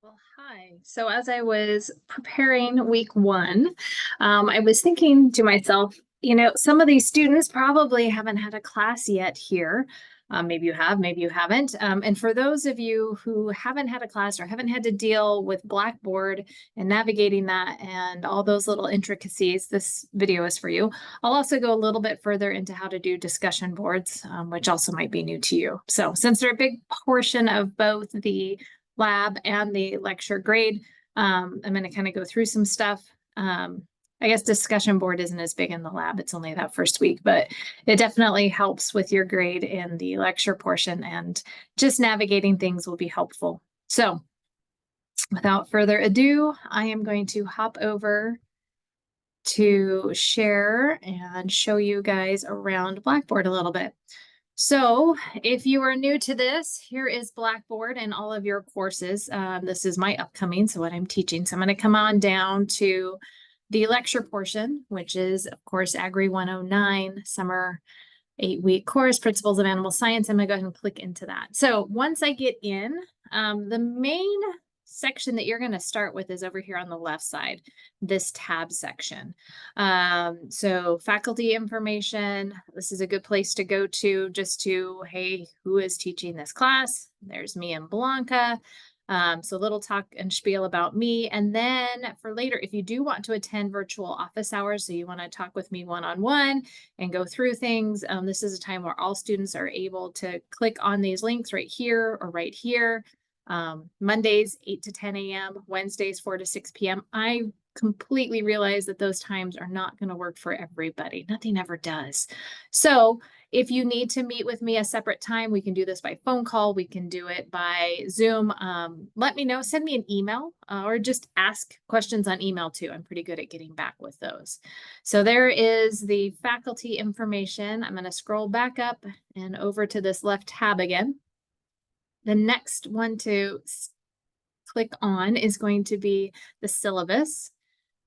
Well, hi. So as I was preparing week one, I was thinking to myself, some of these students probably haven't had a class yet here. Maybe you have, maybe you haven't. And for those of you who haven't had a class or haven't had to deal with Blackboard and navigating that and all those little intricacies, this video is for you. I'll also go a little bit further into how to do discussion boards, which also might be new to you. So since they're a big portion of both the lab and the lecture grade. I'm going to kind of go through some stuff. I guess discussion board isn't as big in the lab. It's only that first week, but it definitely helps with your grade in the lecture portion, and just navigating things will be helpful. So without further ado, I am going to hop over to share and show you guys around Blackboard a little bit. So if you are new to this, here is Blackboard and all of your courses. This is my upcoming, so what I'm teaching. So I'm going to come on down to the lecture portion, which is, of course, AGRI109, summer 8-week course, Principles of Animal Science. I'm going to go ahead and click into that. So once I get in, the main section that you're going to start with is over here on the left side, this tab section. So faculty information, this is a good place to go to just to, hey, who is teaching this class? There's me and Blanca. So a little talk and spiel about me. And then for later, if you do want to attend virtual office hours, so you want to talk with me one-on-one and go through things, this is a time where all students are able to click on these links right here or right here. Mondays, 8 to 10 a.m., Wednesdays, 4 to 6 p.m. I completely realize that those times are not going to work for everybody. Nothing ever does. So if you need to meet with me a separate time, we can do this by phone call. We can do it by Zoom. Let me know. Send me an email or just ask questions on email too. I'm pretty good at getting back with those. So there is the faculty information. I'm going to scroll back up and over to this left tab again. The next one to click on is going to be the syllabus.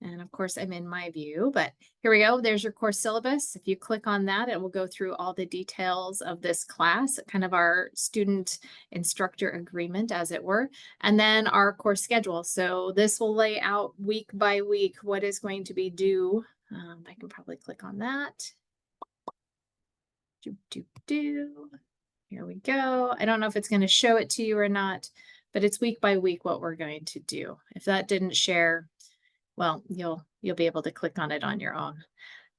And of course, I'm in my view, but here we go. There's your course syllabus. If you click on that, it will go through all the details of this class, kind of our student instructor agreement, as it were, and then our course schedule. So this will lay out week by week what is going to be due. I can probably click on that. Here we go. I don't know if it's going to show it to you or not, but it's week by week what we're going to do. If that didn't share, well, you'll be able to click on it on your own.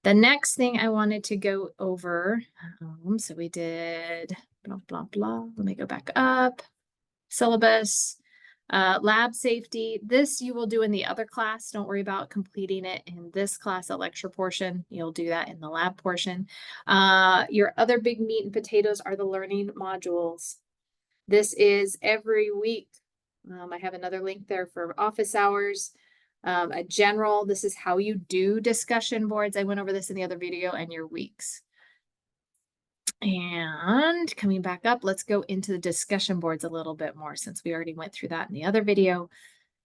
The next thing I wanted to go over, so we did blah, blah, blah. Let me go back up. Syllabus, lab safety. This you will do in the other class. Don't worry about completing it in this class, a lecture portion. You'll do that in the lab portion. Your other big meat and potatoes are the learning modules. This is every week. I have another link there for office hours. A general, this is how you do discussion boards. I went over this in the other video, and your weeks. And coming back up, let's go into the discussion boards a little bit more since we already went through that in the other video.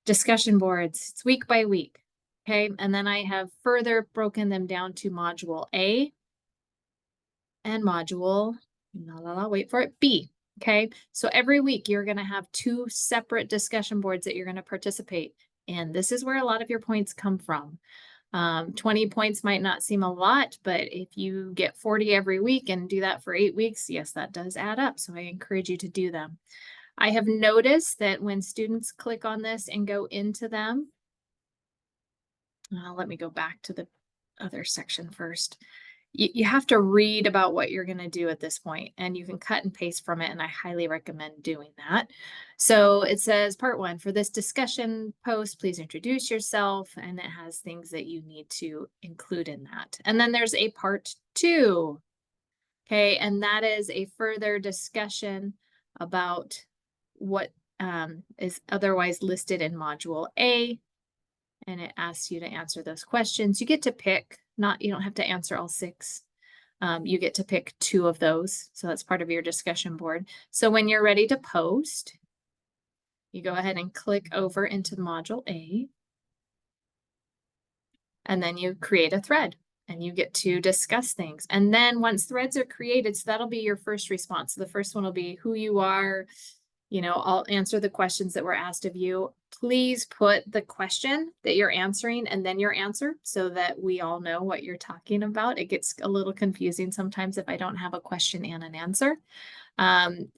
Discussion boards, it's week by week. Okay, and then I have further broken them down to module A and module, wait for it, B. Okay, so every week you're going to have 2 separate discussion boards that you're going to participate in. This is where a lot of your points come from. 20 points might not seem a lot, but if you get 40 every week and do that for 8 weeks, yes, that does add up. So I encourage you to do them. I have noticed that when students click on this and go into them, let me go back to the other section first. You have to read about what you're going to do at this point, and you can cut and paste from it, and I highly recommend doing that. So it says part 1, for this discussion post, please introduce yourself, and it has things that you need to include in that. And then there's a part 2, okay, and that is a further discussion about what is otherwise listed in module A, and it asks you to answer those questions. You get to pick. You don't have to answer all 6. You get to pick 2 of those. So that's part of your discussion board. So when you're ready to post, you go ahead and click over into module A. And then you create a thread and you get to discuss things. And then once threads are created, so that'll be your first response. So the first one will be who you are, I'll answer the questions that were asked of you. Please put the question that you're answering and then your answer so that we all know what you're talking about. It gets a little confusing sometimes if I don't have a question and an answer.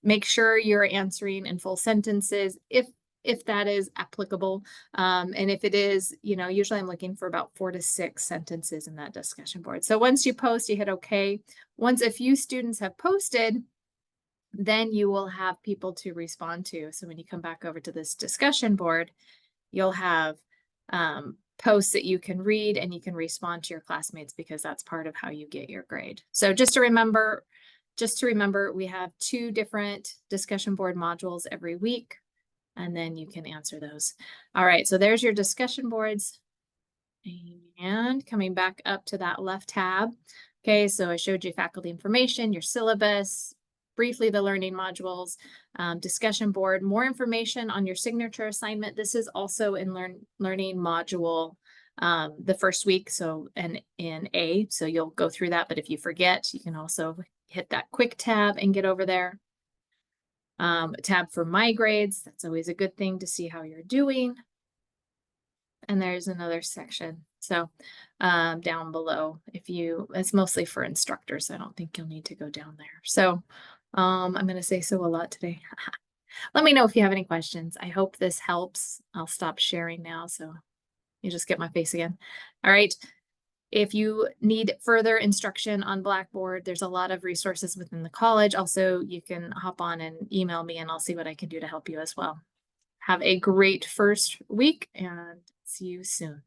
Make sure you're answering in full sentences if that is applicable. And if it is, usually I'm looking for about 4 to 6 sentences in that discussion board. So once you post, you hit OK. Once a few students have posted, then you will have people to respond to. So when you come back over to this discussion board, you'll have posts that you can read and you can respond to your classmates because that's part of how you get your grade. So just to remember, we have 2 different discussion board modules every week, and then you can answer those. All right, so there's your discussion boards. And coming back up to that left tab. Okay, so I showed you faculty information, your syllabus, briefly the learning modules, discussion board, more information on your signature assignment. This is also in learning module the first week, so and in A, so you'll go through that, but if you forget, you can also hit that quick tab and get over there. Tab for my grades, that's always a good thing to see how you're doing. And there's another section. So down below, it's mostly for instructors. I don't think you'll need to go down there. So I'm going to say so a lot today. Let me know if you have any questions. I hope this helps. I'll stop sharing now so you just get my face again. All right. If you need further instruction on Blackboard, there's a lot of resources within the college. Also, you can hop on and email me and I'll see what I can do to help you as well. Have a great first week and see you soon.